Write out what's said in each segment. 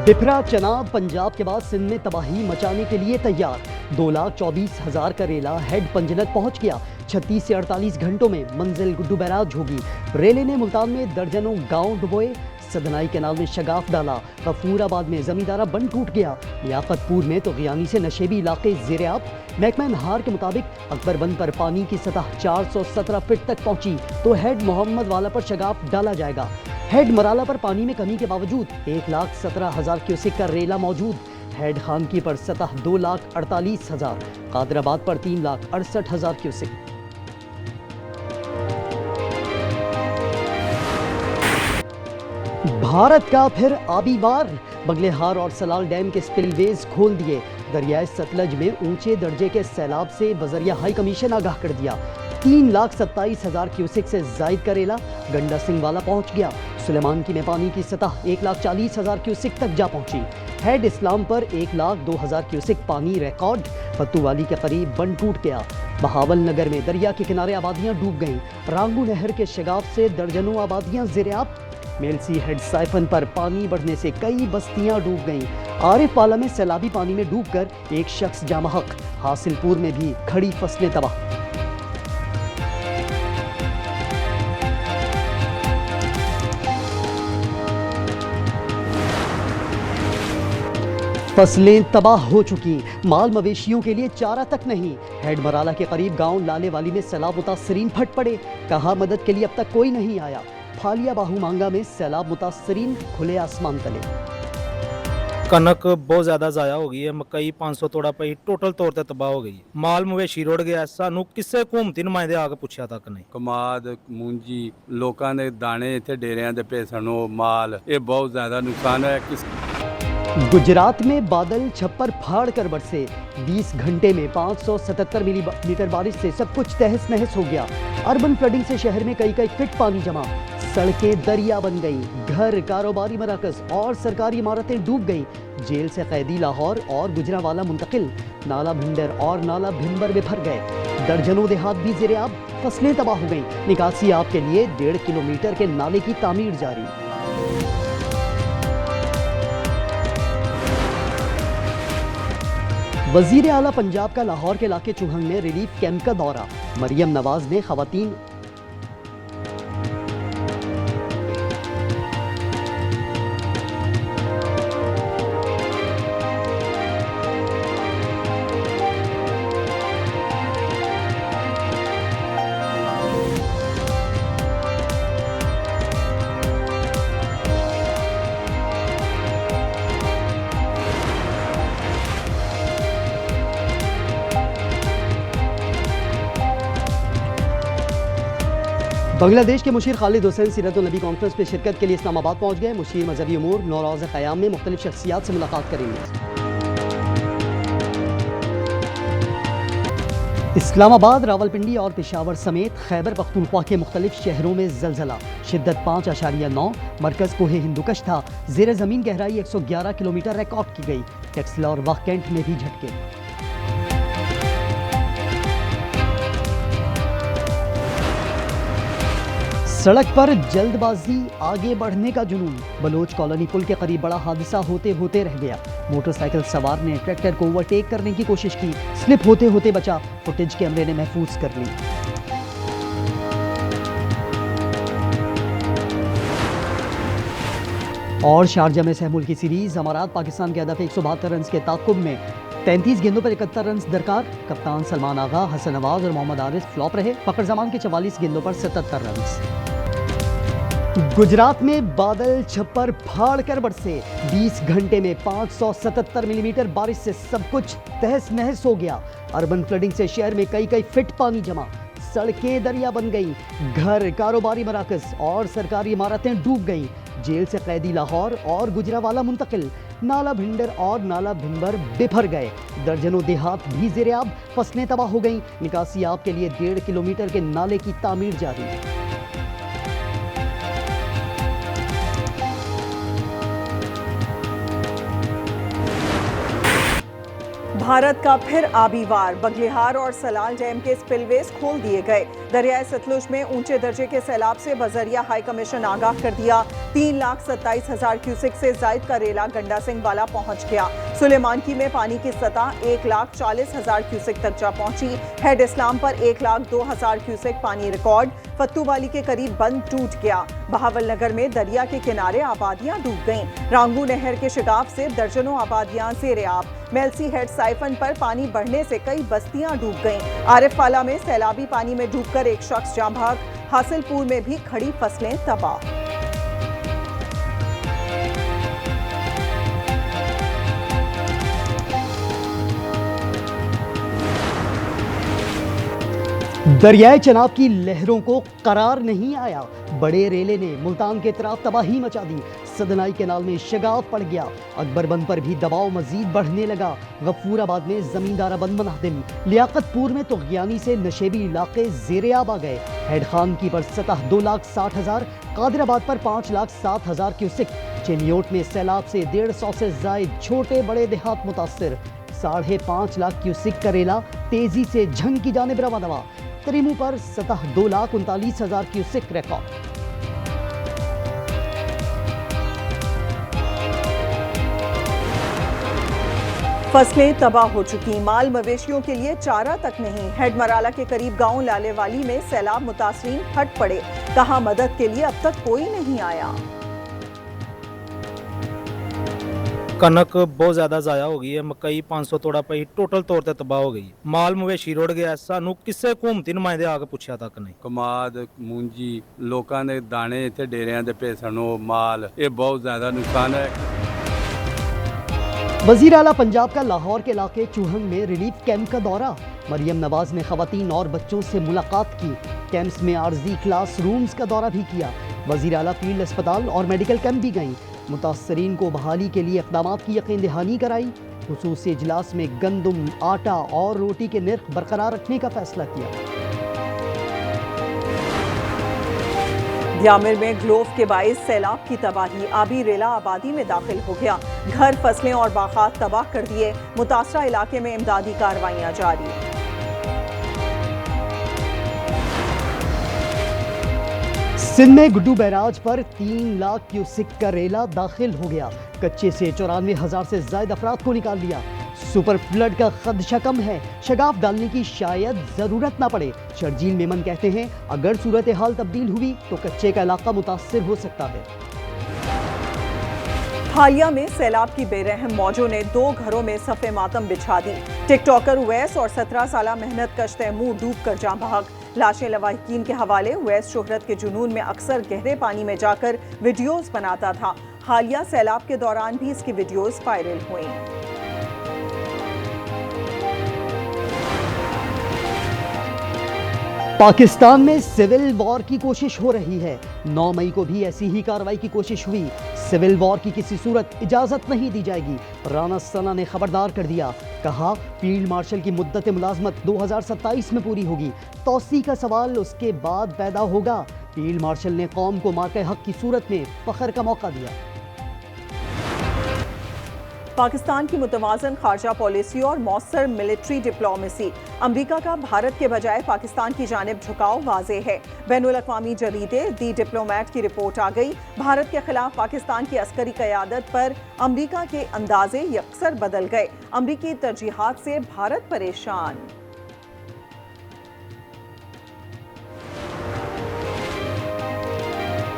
बिफरा चनाब पंजाब के बाद सिंध में तबाही मचाने के लिए तैयार। 2,24,000 का रेला हेड पंजनत पहुंच गया। 36 से 48 घंटों में मंजिल गुड्डू बैराज होगी। रेले ने मुल्तान में दर्जनों गांव डुबोए। सदनाई कैनाल में शगाफ डाला। गफूराबाद में जमींदारा बंद टूट गया। लियाकतपुर में तो गियानी से नशेबी इलाके ज़ेरे आब। महकमा नहार के मुताबिक अकबरबंद पर पानी की सतह 417 फीट तक पहुंची तो हेड मोहम्मद वाला पर शगाफ डाला जाएगा। हेड मराला पर पानी में कमी के बावजूद 1,17,000 क्यूसेक का रेला मौजूद। हेड खानकी पर सतह 2,48,000, कादराबाद पर 3,68,000 क्यूसेक। भारत का फिर आबी वार। बगलेहार और सलाल डैम के स्पिलवेज खोल दिए। दरियाए सतलज में ऊंचे दर्जे के सैलाब से बजरिया हाई कमीशन आगाह कर दिया। 3,27,000 क्यूसेक से जायद का रेला गंडा सिंह वाला पहुंच गया। सुलेमानकी में पानी की सतह 1,40,000 क्यूसेक तक जा पहुंची। हेड इस्लाम पर 1,02,000 क्यूसेक पानी रिकॉर्ड। फतुवाली के करीब बंद टूट गया। बहावल नगर में दरिया के किनारे आबादियां डूब गईं। रांगू नहर के शगाफ से दर्जनों आबादियां ज़ेरे-आब। मेलसी हेड साइफन पर पानी बढ़ने से कई बस्तियां डूब गईं। आरिफवाला में सैलाबी पानी में डूबकर एक शख्स जामहक। हासिलपुर में भी खड़ी फसलें तबाह। फसलें तबाह हो चुकी। माल मवेशियों के लिए चारा तक नहीं। हेड मराला के करीब गांव लाले वाली में सैलाब मुतासरीन फट पड़े। कहा मदद के लिए अब तक कोई नहीं आया। फालिया बाहू मांगा में सैलाब मुतासरीन खुले आसमान तले। कनक बहुत ज्यादा जाया हो गई है। मकई 500 तोड़ा पई टोटल तौर ते तबाह हो गई। माल मवेशी रुड़ गया। सानू किसे हुकूमती नुमाइंदे आके पुछया तक नहीं। कमाद मूंजी लोकां दे दाने इत्थे डेरियां दे भेसण माल ये बहुत ज्यादा नुकसान है। गुजरात में बादल छप्पर फाड़ कर बरसे। 20 घंटे में 577 मिलीमीटर बारिश से सब कुछ तहस नहस हो गया। अर्बन फ्लडिंग से शहर में कई फीट पानी जमा। सड़कें दरिया बन गईं। घर, कारोबारी मराकज और सरकारी इमारतें डूब गईं। जेल से कैदी लाहौर और गुजरांवाला मुंतकिल। नाला भिंडर और नाला भिंबर में भर गए। दर्जनों देहात भी ज़ेरे-आब। फसलें तबाह हो गईं। निकासी आब के लिए 1.5 किलोमीटर के नाले की तामीर जारी। वजीर आला पंजाब का लाहौर के इलाके चुहंग में रिलीफ कैंप का दौरा। मरियम नवाज ने खवातीन बांग्लादेश के मुशीर खालिद हुसैन सीरतुल नबी कॉन्फ्रेंस में शिरकत के लिए इस्लामाबाद पहुंच गए। मुशीर मजहबी उमूर नौरोज़ क़याम में मुख्तलिफ शख्सियात से मुलाकात करेंगे। इस्लामाबाद, रावलपिंडी और पेशावर समेत खैबर पख्तूनख्वा के मुख्तलिफ शहरों में जलजला। शिद्दत 5.9। मरकज़ कोहे हिंदुकश था। ज़ेर ज़मीन गहराई 111 किलोमीटर रिकॉर्ड की गई। टेक्सला और वाह कैंट में भी झटके। सड़क पर जल्दबाजी, आगे बढ़ने का जुनून। बलोच कॉलोनी पुल के करीब बड़ा हादसा होते होते रह गया। मोटरसाइकिल सवार ने ट्रैक्टर को ओवरटेक करने की कोशिश की। स्लिप होते होते बचा। फुटेज कैमरे ने महफूज कर ली। और शारजा में सहमुल की सीरीज। अमारात पाकिस्तान के हदफ 172 रन के ताकुब में 33 गेंदों पर 71 रन दरकार। कप्तान सलमान आगा, हसन नवाज और मोहम्मद आरिफ फ्लॉप रहे। फखर जमान के 44 गेंदों पर 77 रन। गुजरात में बादल छप्पर फाड़ कर बरसे। 20 घंटे में 577 मिलीमीटर बारिश से सब कुछ तहस नहस हो गया। अर्बन फ्लडिंग से शहर में कई फीट पानी जमा। सड़कें दरिया बन गईं। घर, कारोबारी मराकज और सरकारी इमारतें डूब गईं। जेल से कैदी लाहौर और गुजरांवाला मुंतकिल। नाला भिंडर और नाला भिंबर बिफर गए। दर्जनों देहात भी ज़ेरे-आब। फसलें तबाह हो गईं। निकासी आब के लिए 1.5 किलोमीटर के नाले की तामीर जारी। भारत का फिर आबी वार, बगलिहार और सलाल डैम के स्पिलवेज खोल दिए गए। दरियाए सतलुज में ऊंचे दर्जे के सैलाब से बजरिया हाई कमीशन आगाह कर दिया। 3,27,000 क्यूसेक से जायद का रेला गंडा सिंह वाला पहुंच गया। सुलेमानकी में पानी की सतह 1,40,000 क्यूसेक तक जा पहुंची। हेड इस्लाम पर 1,02,000 क्यूसेक पानी रिकॉर्ड। फत्तूवाली के करीब बंद टूट गया। बहावल नगर में दरिया के किनारे आबादियां डूब गईं। रांगू नहर के शिगाफ से दर्जनों आबादियां ज़ेर-ए-आब। मेलसी हेड साइफन पर पानी बढ़ने से कई बस्तियां डूब गईं। आरिफवाला में सैलाबी पानी में डूबकर एक शख्स जाँ भाग। हासिलपुर में भी खड़ी फसलें तबाह। दरियाए चनाब की लहरों को करार नहीं आया। बड़े रेले ने मुल्तान के तरफ तबाही मचा दी। सदनाई कैनाल में शगाफ पड़ गया। अकबरबंद पर भी दबाव मजीद बढ़ने लगा। गफूराबाद में जमींदारा बंद मुनाहदिम। लियाकतपुर में तुगयानी से नशेबी इलाके ज़ेर-ए-आब आ गए। हेड खान की पर सतह 2,60,000, कादिराबाद पर 5,07,000 क्यूसेक। चिनियोट में सैलाब से 150 से जायद छोटे बड़े देहात मुतासर। 5.5 लाख क्यूसेक का रेला तेजी से झंग की जानिब रवाना हुआ। तरीमू पर सतह 2,39,000 क्यूसेक रिकॉर्ड। फसलें तबाह हो चुकी। माल मवेशियों के लिए चारा तक नहीं। हेड मराला के करीब गांव लालेवाली में सैलाब मुतासरीन फट पड़े। कहा मदद के लिए अब तक कोई नहीं आया। कनक बहुत ਜ਼ਿਆਦਾ ਜ਼ਾਇਆ ਹੋ ਗਈ ਹੈ। ਮਕਈ 500 ਤੋੜਾ ਪਈ, ਟੋਟਲ ਤੌਰ ਤੇ ਤਬਾਹ ਹੋ ਗਈ। ਮਾਲ ਮਵੇਸ਼ੀ ਰੁੜ ਗਿਆ। ਸਾਨੂੰ ਕਿਸੇ ਹਕੂਮਤੀ ਨੁਮਾਇੰਦੇ ਆ ਕੇ ਪੁੱਛਿਆ ਤੱਕ ਨਹੀਂ। ਕਮਾਦ, ਮੂੰਜੀ, ਲੋਕਾਂ ਦੇ ਦਾਣੇ ਇੱਥੇ ਡੇਰਿਆਂ ਦੇ ਪਏ ਸਨ, ਉਹ ਮਾਲ, ਇਹ ਬਹੁਤ ਜ਼ਿਆਦਾ ਨੁਕਸਾਨ ਹੈ। वजीर आला पंजाब का लाहौर के इलाके चूहंग में रिलीफ कैंप का दौरा। मरियम नवाज ने खवातीन और बच्चों से मुलाकात की। कैंप्स में आर्जी क्लास रूम्स का दौरा भी किया। वजीर आला फील्ड अस्पताल और मेडिकल कैंप भी गईं। मुतासरीन को बहाली के लिए इक़दामात की यकीन दहानी कराई। खुसूसी इजलास में गंदम, आटा और रोटी के निर्ख बरकरार रखने का फैसला किया। यामिर में ग्लोव के बाइस सैलाब की तबाही। आबी रेला आबादी में दाखिल हो गया। घर, फसलें और बागात तबाह कर दिए। मुतासरा इलाके में इमदादी कार्रवाइयां जारी। सिंध में गुड्डू बैराज पर 3 लाख क्यूसेक का रेला दाखिल हो गया। कच्चे से 94,000 से ज्यादा अफराद को निकाल लिया। सुपर फ्लड का खदशा कम है। शगाफ डालने की शायद जरूरत ना पड़े। शर्जील मेमन कहते हैं अगर सूरत हाल तब्दील हुई तो कच्चे का इलाका मुतासिर हो सकता है। हालिया में सैलाब की बेरहम मौजों ने 2 घरों में सफ़े मातम बिछा दी। टिकटॉकर उवैस और 17 साला मेहनत कश तैमूर डूब कर जाँ भाग। लाशें लवाहिकीन के हवाले। उवैस शोहरत के जुनून में अक्सर गहरे पानी में जाकर वीडियोस बनाता था। हालिया सैलाब के दौरान भी इसकी वीडियोस वायरल हुई। पाकिस्तान में सिविल वॉर की कोशिश हो रही है। 9 मई को भी ऐसी ही कार्रवाई की कोशिश हुई। सिविल वॉर की किसी सूरत इजाजत नहीं दी जाएगी। राना सना ने खबरदार कर दिया। कहा फील्ड मार्शल की मुद्दत मुलाजमत 2027 में पूरी होगी। तौसी का सवाल उसके बाद पैदा होगा। फील्ड मार्शल ने कौम को मार्के हक की सूरत में फख्र का मौका दिया। पाकिस्तान की मुतवाज़न खारजा पॉलिसी और मौसर मिलिट्री डिप्लोमेसी। अमरीका का भारत के बजाय पाकिस्तान की जानिब झुकाव वाज़ेह है। बैनुल अक़वामी जरीदे दी डिप्लोमेट की रिपोर्ट आ गई। भारत के खिलाफ पाकिस्तान की अस्करी क़यादत पर अमरीका के अंदाजे यकसर बदल गए। अमरीकी तरजीहात से भारत परेशान।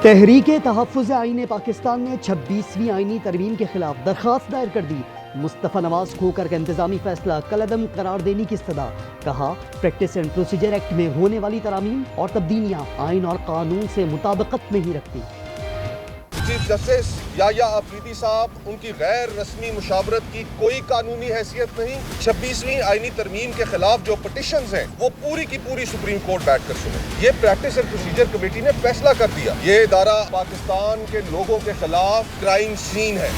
तहरीके तहफ़्फ़ुज़ आईन पाकिस्तान ने 26वीं आईनी तरमीम के खिलाफ दरख्वास्त दायर कर दी। मुस्तफ़ा नवाज खोकर का इंतजामी फैसला कलअदम करार देने की इस्तदा। कहा प्रैक्टिस एंड प्रोसीजर एक्ट में होने वाली तरामीम और तब्दीलियाँ आइन और कानून से मुताबिकत नहीं रखती। चीफ जस्टिस याया अफरीदी साहब, उनकी गैर रस्मी मुशावरत की कोई कानूनी हैसियत नहीं। 26वीं आईनी तरमीम के खिलाफ जो पिटिशंस हैं वो पूरी की पूरी सुप्रीम कोर्ट बैठकर सुने। ये प्रैक्टिस एंड प्रोसीजर कमेटी ने फैसला कर दिया। ये इदारा पाकिस्तान के लोगों के खिलाफ क्राइम सीन है।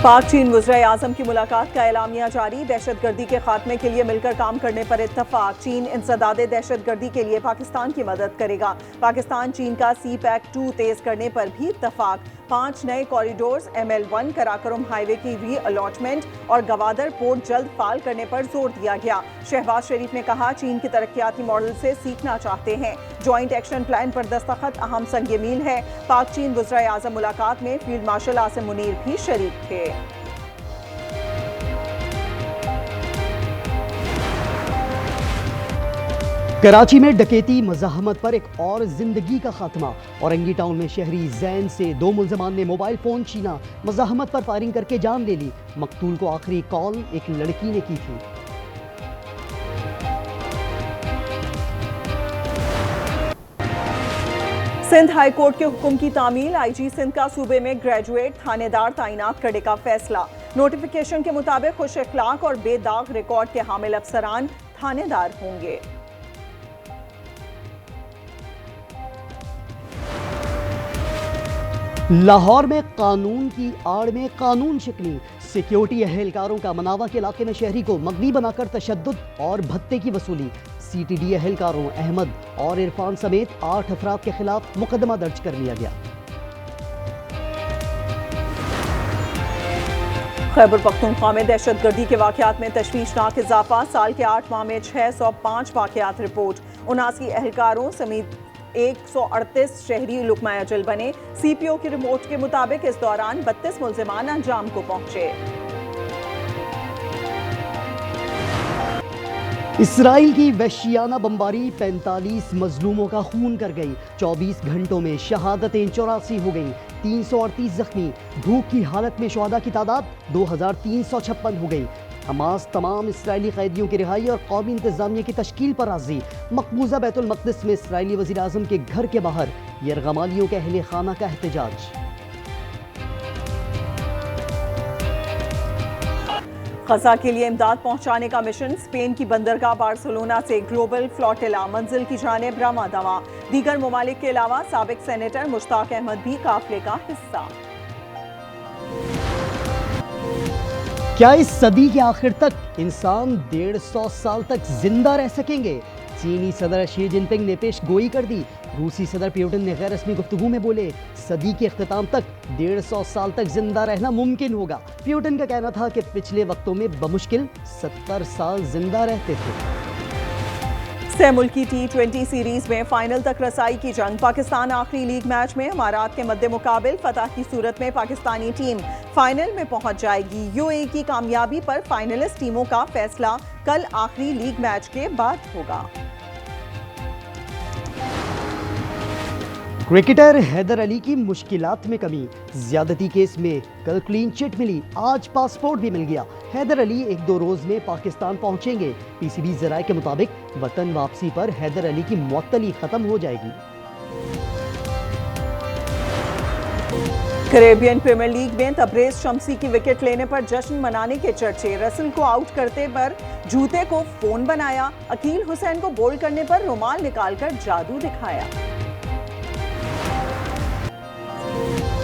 पाक चीन वज़ीर आज़म की मुलाकात का एलामिया जारी। दहशतगर्दी के खात्मे के लिए मिलकर काम करने पर इत्तफाक। चीन इंसदादे दहशतगर्दी के लिए पाकिस्तान की मदद करेगा। पाकिस्तान चीन का CPEC 2 तेज करने पर भी इत्तफाक। 5 नए कॉरिडोर्स, ML1 कराकोरम हाईवे की री अलॉटमेंट और गवादर पोर्ट जल्द फाल करने पर जोर दिया गया। शहबाज शरीफ ने कहा, चीन के तरक्याती मॉडल से सीखना चाहते हैं। ज्वाइंट एक्शन प्लान पर दस्तखत अहम संग मील है। पाक चीन वज़ीर आज़म मुलाकात में फील्ड मार्शल आसिम मुनीर भी शरीक थे। कराची में डकैती मज़ाहमत पर एक और जिंदगी का खात्मा। औरंगी टाउन में शहरी जैन से 2 मुलजमान ने मोबाइल फोन छीना, मज़ाहमत पर फायरिंग करके जान ले ली। मकतूल को आखिरी कॉल एक लड़की ने की थी। सिंध हाई कोर्ट के हुक्म की तामील, IG सिंध का सूबे में ग्रेजुएट थानेदार तैनात करने का फैसला। नोटिफिकेशन के मुताबिक खुश अखलाक और बेदाग रिकॉर्ड के हामिल अफसरान थानेदार होंगे। लाहौर में कानून की आड़ में कानून शिकनी, सिक्योरिटी एहलकारों का मनावा के इलाके में शहरी को मगनी बनाकर तशद्दुद और भत्ते की वसूली। CTD एहलकारों अहमद और इरफान समेत 8 अफराद के खिलाफ मुकदमा दर्ज कर लिया गया। खैबर पख्तूनख्वा में दहशतगर्दी के वाकयात में तशवीशनाक इजाफा। साल के 8 माह में 605 वाकयात रिपोर्ट। 79 एहलकारों समेत 138 शहरी लुकमा अजल बने। CPO की रिपोर्ट के मुताबिक इस दौरान 32 मुलजिमान अंजाम को पहुंचे। इसराइल की वहशियाना बमबारी 45 मजलूमों का खून कर गई। 24 घंटों में शहादतें 84 हो गई, 338 जख्मी। भूख की हालत में शुहदा की तादाद 2356 हो गई। हमास तमाम इसराइली कैदियों की रिहाई और कौमी इंतजामिया की तश्कील पर राजी। मकबूजा बैतुल मक़दिस में इसराइली वज़ीर आज़म के घर के बाहर यरगमालियों के अहले खाना का एहतजाज। गजा के लिए इमदाद पहुंचाने का मिशन। स्पेन की बंदरगाह बार्सिलोना से ग्लोबल फ्लोटिला मंजिल की जानिब रवां दवा। दीगर ममालिक के अलावा साबिक सेनेटर मुश्ताक अहमद भी काफिले का हिस्सा। क्या इस सदी के आखिर तक इंसान 150 साल तक जिंदा रह सकेंगे? चीनी सदर शी जिनपिंग ने पेश गोई कर दी। रूसी सदर पुतिन ने गैर रस्मी गुफ्तगू में बोले, सदी के अख्ताम तक 150 साल तक जिंदा रहना मुमकिन होगा। पुतिन का कहना था कि पिछले वक्तों में बमुश्किल 70 साल जिंदा रहते थे। सह मुल्की T20 सीरीज में फाइनल तक रसाई की जंग। पाकिस्तान आखिरी लीग मैच में अमारात के मद्दे मुकाबिल फतह की सूरत में पाकिस्तानी टीम फाइनल में पहुंच जाएगी। UAE की कामयाबी पर फाइनलिस्ट टीमों का फैसला कल आखिरी लीग मैच के बाद होगा। क्रिकेटर हैदर अली की मुश्किलात में कमी। ज्यादती केस में कल क्लीन चिट मिली, आज पासपोर्ट भी मिल गया। हैदर अली 1-2 रोज में पाकिस्तान पहुंचेंगे। PCB जराये के मुताबिक वतन वापसी पर हैदर अली की मुअत्तली खत्म हो जाएगी। कैरेबियन प्रीमियर लीग में तबरेज शम्सी की विकेट लेने पर जश्न मनाने के चर्चे। रसल को आउट करते पर जूते को फोन बनाया। अकील हुसैन को बोल्ड करने पर रुमाल निकालकर जादू दिखाया।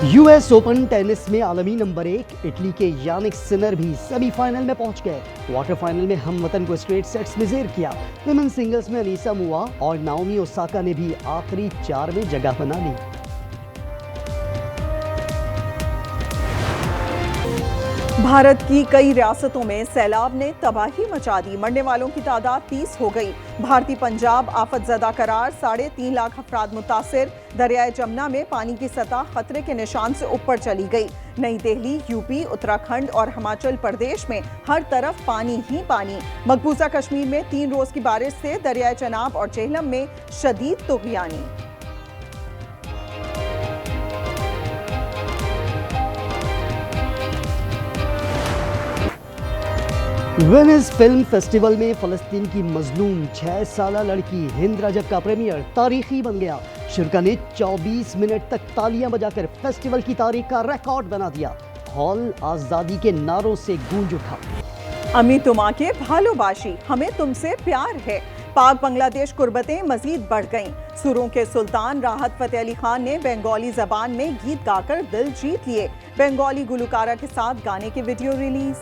US ओपन टेनिस में आलमी नंबर 1 इटली के यानिक सिनर भी सेमीफाइनल में पहुंच गए। क्वार्टर फाइनल में हम वतन को स्ट्रेट सेट्स में ज़ेर किया। विमेन सिंगल्स में अनीसा मुआ और नाओमी ओसाका ने भी आखिरी 4 में जगह बना ली। भारत की कई रियासतों में सैलाब ने तबाही मचा दी। मरने वालों की तादाद 30 हो गई। भारतीय पंजाब आफतजदा करार, 3.5 लाख अफराद मुतासिर। दरियाए जमुना में पानी की सतह खतरे के निशान से ऊपर चली गई। नई दिल्ली, UP, उत्तराखंड और हिमाचल प्रदेश में हर तरफ पानी ही पानी। मकबूजा कश्मीर में 3 रोज की बारिश से दरियाए चनाब और जेहलम में शदीद तुग़यानी। वेनिस फिल्म फेस्टिवल में फ़लस्तीन की मजलूम 6 साला लड़की हिंद रजब का प्रीमियर तारीखी बन गया। शुरा ने 24 मिनट तक तालियां बजाकर फेस्टिवल की तारीख का रिकॉर्ड बना दिया। हॉल आज़ादी के नारों से गूंज उठा। अमी तुमा के भालोबाशी, हमें तुमसे प्यार है। पाक बांग्लादेश कुर्बतें मजीद बढ़ गईं। सुरों के सुल्तान राहत फतेह अली खान ने बंगाली जबान में गीत गाकर दिल जीत लिए। बंगाली गुलकारा के साथ गाने की वीडियो रिलीज।